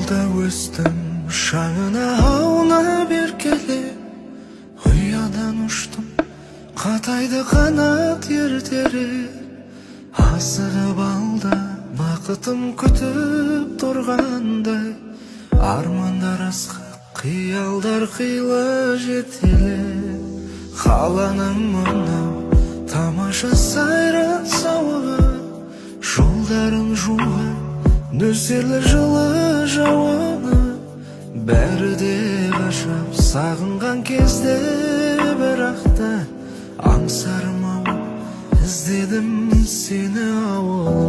ауылда өстім, шаңына аuna беркеле. Ұядан ұштым, қатайды қанат ертерек. Асығып алда бақытым күтіп тұрғандай. Армандар асқақ, қиялдар қилы жетеле. Қаланың мынау тамаша сайран сауығы, жолдарын жуған нөсерлі жылы жауыны. Бәрі де ғажап сағынған кезде, бірақ та аңсарым ау, іздедім сені ауыл.